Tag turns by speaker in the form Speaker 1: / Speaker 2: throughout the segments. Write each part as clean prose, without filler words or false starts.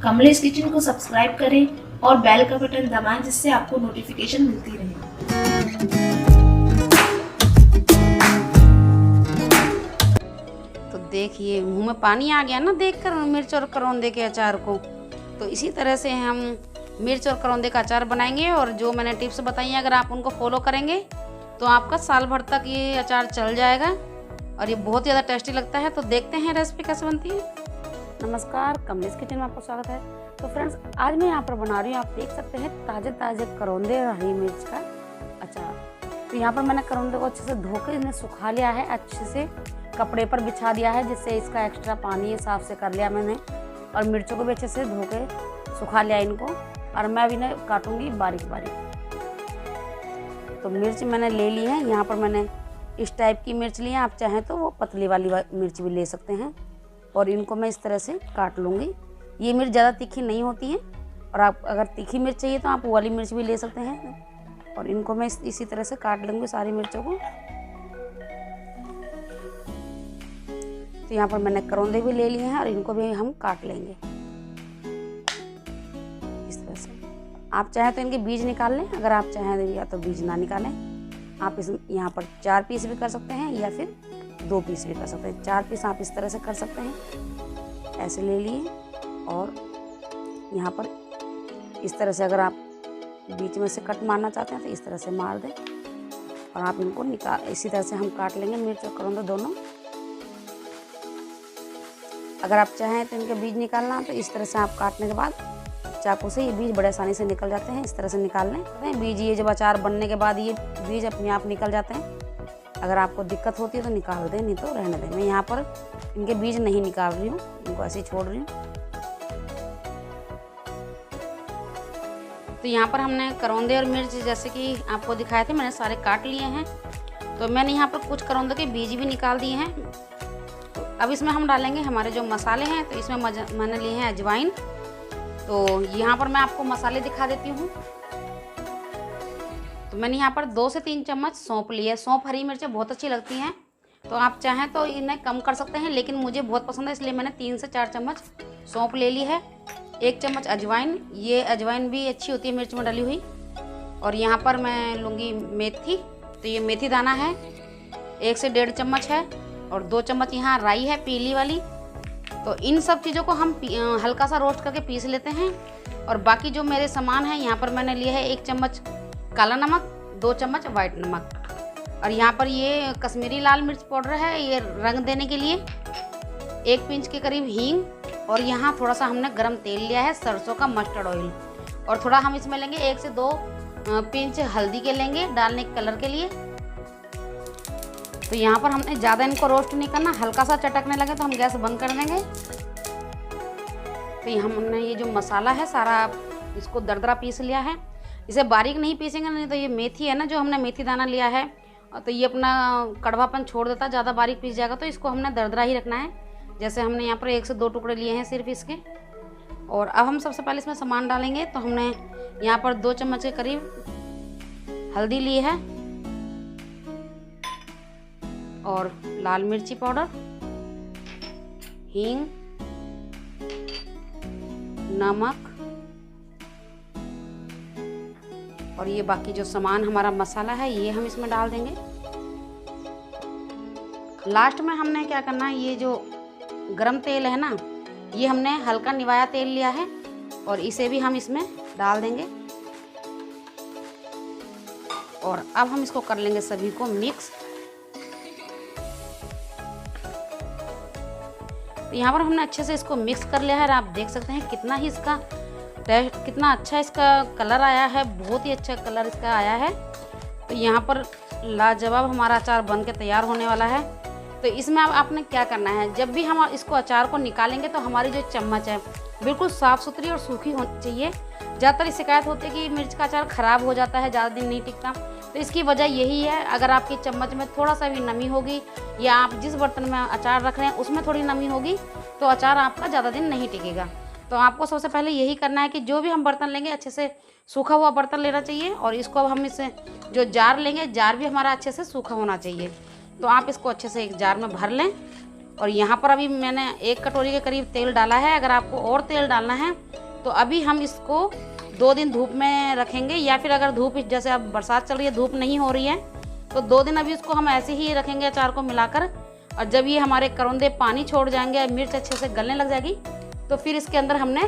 Speaker 1: Kamlesh kitchen को subscribe करें और बेल का बटन दबाएं, जिससे आपको नोटिफिकेशन मिलती रहे।
Speaker 2: तो देखिए मुंह में पानी आ गया ना देखकर मिर्च और करौंदे के अचार को। तो इसी तरह से हम मिर्च और करौंदे का अचार बनाएंगे, और जो मैंने टिप्स बताई हैं अगर आप उनको फॉलो करेंगे तो आपका साल भर तक ये अचार चल जाएगा और ये बहुत ज़्यादा टेस्टी लगता है। तो देखते हैं रेसिपी कैसे बनती है। नमस्कार, कमलेश किचन में आपका स्वागत है। तो फ्रेंड्स, आज मैं यहाँ पर बना रही हूँ, आप देख सकते हैं, ताज़े ताज़े करौंदे और हरी मिर्च का अचार। तो यहाँ पर मैंने करौंदे को अच्छे से धो के इन्हें सुखा लिया है, अच्छे से कपड़े पर बिछा दिया है, जिससे इसका एक्स्ट्रा पानी है साफ से कर लिया मैंने। और मिर्चों को भी अच्छे से धो के सुखा लिया इनको, और मैं भी इन्हें काटूंगी बारीक बारीक। तो मिर्च मैंने ले ली है, यहाँ पर मैंने इस टाइप की मिर्च ली है, आप चाहें तो वो पतली वाली मिर्च भी ले सकते हैं। और इनको मैं इस तरह से काट लूँगी। ये मिर्च ज़्यादा तीखी नहीं होती है, और आप अगर तीखी मिर्च चाहिए तो आप वो वाली मिर्च भी ले सकते हैं। और इनको मैं इसी तरह से काट लूँगी सारी मिर्चों को। तो यहाँ पर मैंने करौंदे भी ले लिए हैं और इनको भी हम काट लेंगे इस तरह से। आप चाहें तो इनके बीज निकाल लें, अगर आप चाहें या तो बीज ना निकालें। आप इस यहाँ पर 4 पीस भी कर सकते हैं या फिर 2 पीस भी कर सकते हैं। 4 पीस आप इस तरह से कर सकते हैं, ऐसे ले लिए। और यहाँ पर इस तरह से अगर आप बीच में से कट मारना चाहते हैं तो इस तरह से मार दें, और आप इनको निकाल इसी तरह से हम काट लेंगे मिर्च और करौंदे दोनों। अगर आप चाहें तो इनके बीज निकालना तो इस तरह से आप काटने के बाद चाकू से ये बीज बड़े आसानी से निकल जाते हैं, इस तरह से निकाल लें बीज। ये जब अचार बनने के बाद ये बीज अपने आप निकल जाते हैं। अगर आपको दिक्कत होती है तो निकाल दें, नहीं तो रहने दें। मैं यहाँ पर इनके बीज नहीं निकाल रही हूँ, इनको ऐसे ही छोड़ रही हूँ। तो यहाँ पर हमने करौंदे और मिर्च जैसे कि आपको दिखाए थे, मैंने सारे काट लिए हैं। तो मैंने यहाँ पर कुछ करौंदे के बीज भी निकाल दिए हैं। तो अब इसमें हम डालेंगे हमारे जो मसाले हैं। तो इसमें मैंने लिए हैं अजवाइन। तो यहाँ पर मैं आपको मसाले दिखा देती हूँ। तो मैंने यहाँ पर 2 से 3 चम्मच सौंफ ली है। सौंफ हरी मिर्चें बहुत अच्छी लगती हैं, तो आप चाहें तो इन्हें कम कर सकते हैं, लेकिन मुझे बहुत पसंद है इसलिए मैंने 3 से 4 चम्मच सौंफ ले ली है। 1 चम्मच अजवाइन, ये अजवाइन भी अच्छी होती है मिर्च में डली हुई। और यहाँ पर मैं लूँगी मेथी। तो ये मेथी दाना है, 1 से 1.5 चम्मच है। और 2 चम्मच यहाँ राई है, पीली वाली। तो इन सब चीज़ों को हम हल्का सा रोस्ट करके पीस लेते हैं। और बाकी जो मेरे सामान हैं, यहाँ पर मैंने लिए है 1 चम्मच काला नमक, 2 चम्मच वाइट नमक, और यहाँ पर ये कश्मीरी लाल मिर्च पाउडर है, ये रंग देने के लिए। 1 पिंच के करीब हींग, और यहाँ थोड़ा सा हमने गरम तेल लिया है, सरसों का मस्टर्ड ऑयल। और थोड़ा हम इसमें लेंगे 1 से 2 पिंच हल्दी के लेंगे डालने के कलर के लिए। तो यहाँ पर हमने ज़्यादा इनको रोस्ट नहीं करना, हल्का सा चटकने लगे तो हम गैस बंद कर देंगे। तो हमने ये जो मसाला है सारा इसको दरदरा पीस लिया है। इसे बारीक नहीं पीसेंगे, नहीं तो ये मेथी है ना, जो हमने मेथी दाना लिया है, तो ये अपना कड़वापन छोड़ देता है, ज़्यादा बारीक पीस जाएगा। तो इसको हमने दरदरा ही रखना है। जैसे हमने यहाँ पर 1 से 2 टुकड़े लिए हैं सिर्फ इसके। और अब हम सबसे पहले इसमें सामान डालेंगे। तो हमने यहाँ पर 2 चम्मच के करीब हल्दी ली है, और लाल मिर्ची पाउडर, हींग, नमक, और ये बाकी जो सामान हमारा मसाला है ये हम इसमें डाल देंगे। लास्ट में हमने क्या करना है, ये जो गरम तेल है ना, ये हमने हल्का निवाया तेल लिया है, और इसे भी हम इसमें डाल देंगे। और अब हम इसको कर लेंगे सभी को मिक्स। तो यहाँ पर हमने अच्छे से इसको मिक्स कर लिया है, और आप देख सकते हैं कितना ही इसका टेस्ट, कितना अच्छा इसका कलर आया है, बहुत ही अच्छा कलर इसका आया है। तो यहाँ पर लाजवाब हमारा अचार बन के तैयार होने वाला है। तो इसमें अब आपने क्या करना है, जब भी हम इसको अचार को निकालेंगे तो हमारी जो चम्मच है बिल्कुल साफ़ सुथरी और सूखी होनी चाहिए। ज़्यादातर शिकायत होती है कि मिर्च का अचार ख़राब हो जाता है, ज़्यादा दिन नहीं टिकता। तो इसकी वजह यही है, अगर आपकी चम्मच में थोड़ा सा भी नमी होगी, या आप जिस बर्तन में अचार रख रहे हैं उसमें थोड़ी नमी होगी, तो अचार आपका ज़्यादा दिन नहीं टिकेगा। तो आपको सबसे पहले यही करना है कि जो भी हम बर्तन लेंगे अच्छे से सूखा हुआ बर्तन लेना चाहिए। और इसको अब हम इससे जो जार लेंगे, जार भी हमारा अच्छे से सूखा होना चाहिए। तो आप इसको अच्छे से एक जार में भर लें, और यहाँ पर अभी मैंने 1 कटोरी के करीब तेल डाला है। अगर आपको और तेल डालना है तो अभी हम इसको 2 दिन धूप में रखेंगे, या फिर अगर धूप जैसे अब बरसात चल रही है, धूप नहीं हो रही है, तो 2 दिन अभी इसको हम ऐसे ही रखेंगे अचार को मिलाकर। और जब ये हमारे करौंदे पानी छोड़ जाएंगे, मिर्च अच्छे से गलने लग जाएगी, तो फिर इसके अंदर हमने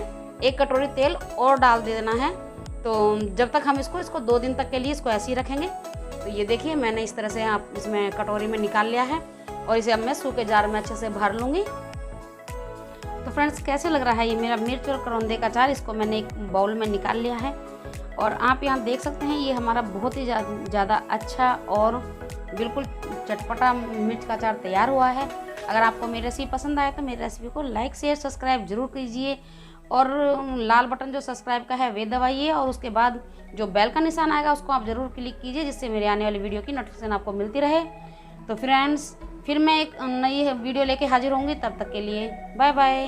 Speaker 2: 1 कटोरी तेल और डाल दे देना है। तो जब तक हम इसको 2 दिन तक के लिए इसको ऐसे ही रखेंगे। तो ये देखिए मैंने इस तरह से आप इसमें कटोरी में निकाल लिया है और इसे अब मैं सूखे जार में अच्छे से भर लूँगी। तो फ्रेंड्स, कैसे लग रहा है ये मेरा मिर्च और करौंदे का अचार? इसको मैंने एक बाउल में निकाल लिया है और आप यहाँ देख सकते हैं ये हमारा बहुत ही ज़्यादा अच्छा और बिल्कुल चटपटा मिर्च का अचार तैयार हुआ है। अगर आपको मेरी रेसिपी पसंद आए तो मेरी रेसिपी को लाइक शेयर सब्सक्राइब जरूर कीजिए और लाल बटन जो सब्सक्राइब का है वे दबाइए और उसके बाद जो बेल का निशान आएगा उसको आप ज़रूर क्लिक कीजिए, जिससे मेरे आने वाली वीडियो की नोटिफिकेशन आपको मिलती रहे। तो फ्रेंड्स, फिर मैं एक नई वीडियो लेके हाजिर होंगी, तब तक के लिए बाय बाय।